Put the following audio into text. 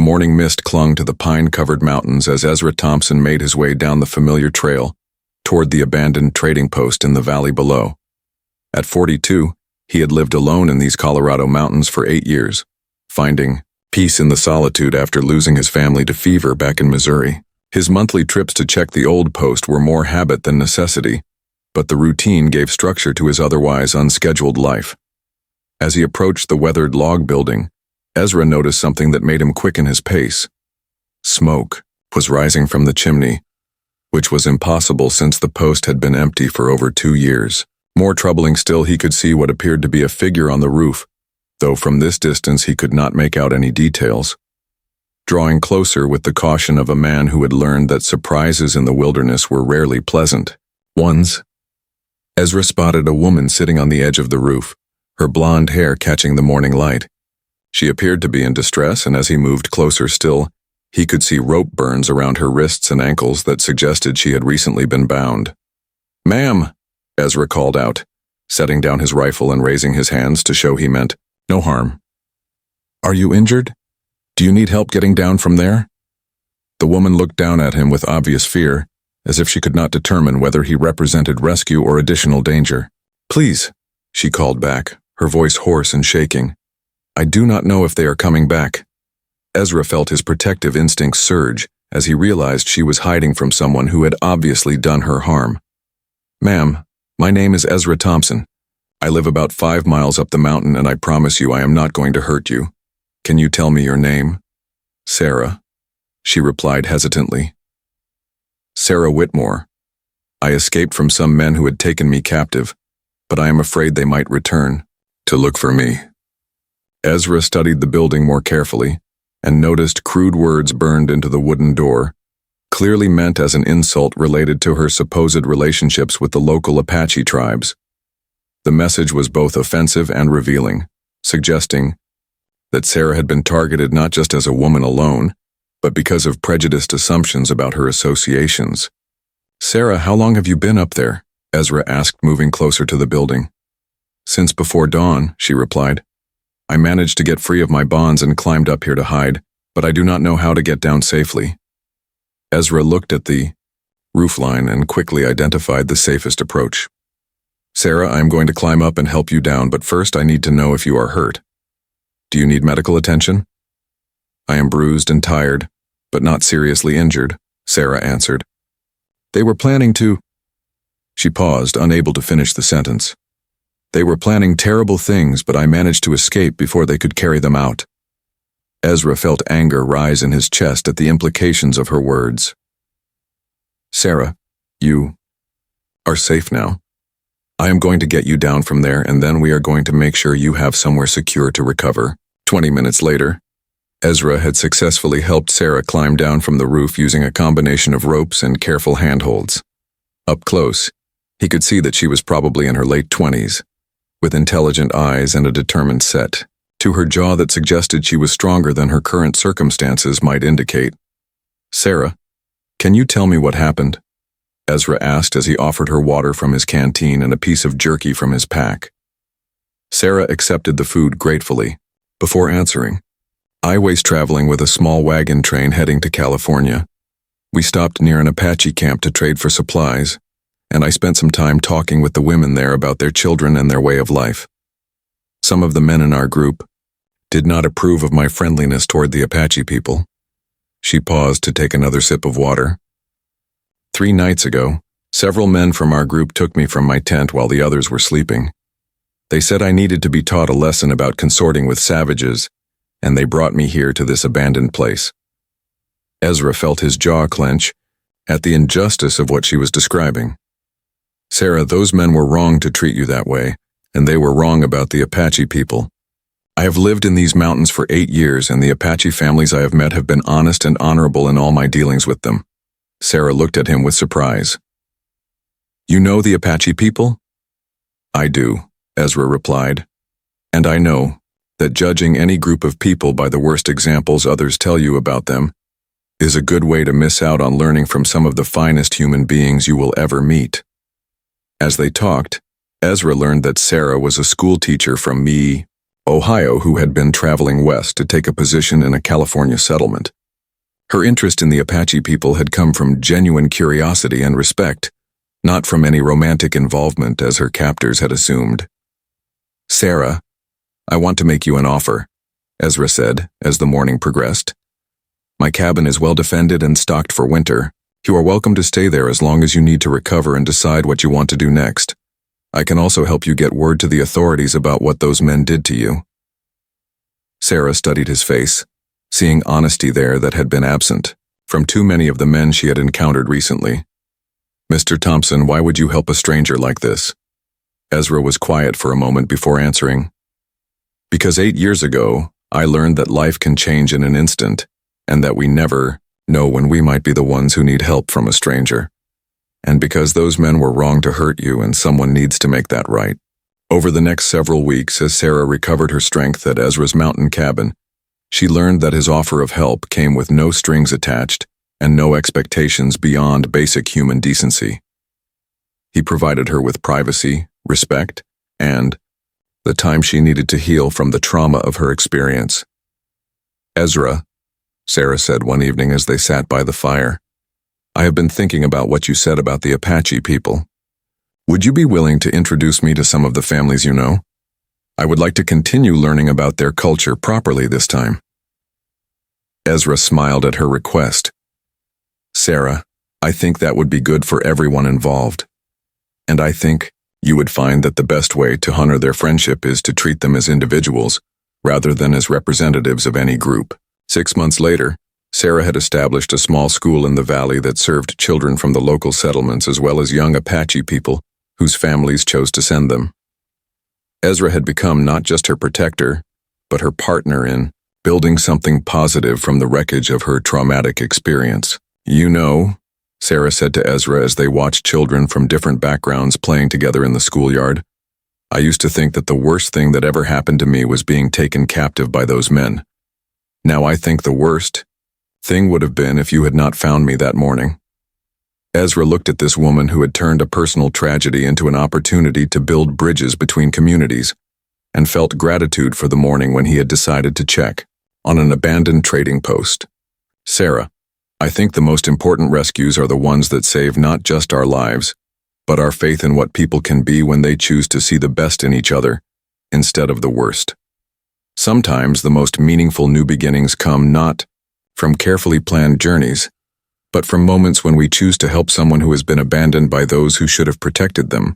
morning mist clung to the pine-covered mountains as Ezra Thompson made his way down the familiar trail toward the abandoned trading post in the valley below. At 42, he had lived alone in these Colorado mountains for 8 years, finding peace in the solitude after losing his family to fever back in Missouri. His monthly trips to check the old post were more habit than necessity, but the routine gave structure to his otherwise unscheduled life. As he approached the weathered log building, Ezra noticed something that made him quicken his pace. Smoke was rising from the chimney, which was impossible since the post had been empty for over 2 years. More troubling still, he could see what appeared to be a figure on the roof, though from this distance he could not make out any details. Drawing closer with the caution of a man who had learned that surprises in the wilderness were rarely pleasant ones, Ezra spotted a woman sitting on the edge of the roof, her blonde hair catching the morning light. She appeared to be in distress, and as he moved closer still, he could see rope burns around her wrists and ankles that suggested she had recently been bound. "Ma'am," Ezra called out, setting down his rifle and raising his hands to show he meant no harm. "Are you injured? Do you need help getting down from there?" The woman looked down at him with obvious fear, as if she could not determine whether he represented rescue or additional danger. "Please," she called back, her voice hoarse and shaking. "I do not know if they are coming back." Ezra felt his protective instincts surge as he realized she was hiding from someone who had obviously done her harm. "Ma'am, my name is Ezra Thompson. I live about 5 miles up the mountain, and I promise you I am not going to hurt you. Can you tell me your name?" "Sarah," she replied hesitantly. "Sarah Whitmore. I escaped from some men who had taken me captive, but I am afraid they might return to look for me." Ezra studied the building more carefully and noticed crude words burned into the wooden door, clearly meant as an insult related to her supposed relationships with the local Apache tribes. The message was both offensive and revealing, suggesting that Sarah had been targeted not just as a woman alone, but because of prejudiced assumptions about her associations. "Sarah, how long have you been up there?" Ezra asked, moving closer to the building. "Since before dawn," she replied. "I managed to get free of my bonds and climbed up here to hide, but I do not know how to get down safely." Ezra looked at the roofline and quickly identified the safest approach. "Sarah, I am going to climb up and help you down, but first I need to know if you are hurt. Do you need medical attention?" "I am bruised and tired, but not seriously injured," Sarah answered. "They were planning to—" She paused, unable to finish the sentence. "They were planning terrible things, but I managed to escape before they could carry them out." Ezra felt anger rise in his chest at the implications of her words. "Sarah, you are safe now. I am going to get you down from there, and then we are going to make sure you have somewhere secure to recover." 20 minutes later, Ezra had successfully helped Sarah climb down from the roof using a combination of ropes and careful handholds. Up close, he could see that she was probably in her late 20s, with intelligent eyes and a determined set to her jaw that suggested she was stronger than her current circumstances might indicate. "Sarah, can you tell me what happened?" Ezra asked as he offered her water from his canteen and a piece of jerky from his pack. Sarah accepted the food gratefully. Before answering, "I was traveling with a small wagon train heading to California. We stopped near an Apache camp to trade for supplies, and I spent some time talking with the women there about their children and their way of life. Some of the men in our group did not approve of my friendliness toward the Apache people." She paused to take another sip of water. 3 nights ago, several men from our group took me from my tent while the others were sleeping. They said I needed to be taught a lesson about consorting with savages, and they brought me here to this abandoned place. Ezra felt his jaw clench at the injustice of what she was describing. "Sarah, those men were wrong to treat you that way, and they were wrong about the Apache people. I have lived in these mountains for 8 years, and the Apache families I have met have been honest and honorable in all my dealings with them." Sarah looked at him with surprise. "You know the Apache people?" "I do," Ezra replied. "And I know that judging any group of people by the worst examples others tell you about them is a good way to miss out on learning from some of the finest human beings you will ever meet." As they talked, Ezra learned that Sarah was a school teacher from Ohio, who had been traveling west to take a position in a California settlement. Her interest in the Apache people had come from genuine curiosity and respect, not from any romantic involvement as her captors had assumed. "Sarah, I want to make you an offer," Ezra said as the morning progressed. "My cabin is well defended and stocked for winter. You are welcome to stay there as long as you need to recover and decide what you want to do next. I can also help you get word to the authorities about what those men did to you." Sarah studied his face, seeing honesty there that had been absent from too many of the men she had encountered recently. "Mr. Thompson, why would you help a stranger like this?" Ezra was quiet for a moment before answering. "Because 8 years ago, I learned that life can change in an instant, and that we never know when we might be the ones who need help from a stranger. And because those men were wrong to hurt you, and someone needs to make that right." Over the next several weeks, as Sarah recovered her strength at Ezra's mountain cabin, she learned that his offer of help came with no strings attached and no expectations beyond basic human decency. He provided her with privacy, respect, and the time she needed to heal from the trauma of her experience. "Ezra," Sarah said one evening as they sat by the fire, "I have been thinking about what you said about the Apache people. Would you be willing to introduce me to some of the families you know? I would like to continue learning about their culture properly this time." Ezra smiled at her request. "Sarah, I think that would be good for everyone involved. And I think you would find that the best way to honor their friendship is to treat them as individuals, rather than as representatives of any group." 6 months later, Sarah had established a small school in the valley that served children from the local settlements as well as young Apache people whose families chose to send them. Ezra had become not just her protector, but her partner in building something positive from the wreckage of her traumatic experience. "You know," Sarah said to Ezra as they watched children from different backgrounds playing together in the schoolyard, "I used to think that the worst thing that ever happened to me was being taken captive by those men. Now I think the worst thing would have been if you had not found me that morning." Ezra looked at this woman who had turned a personal tragedy into an opportunity to build bridges between communities, and felt gratitude for the morning when he had decided to check on an abandoned trading post. "Sarah, I think the most important rescues are the ones that save not just our lives, but our faith in what people can be when they choose to see the best in each other, instead of the worst. Sometimes the most meaningful new beginnings come not from carefully planned journeys, but from moments when we choose to help someone who has been abandoned by those who should have protected them.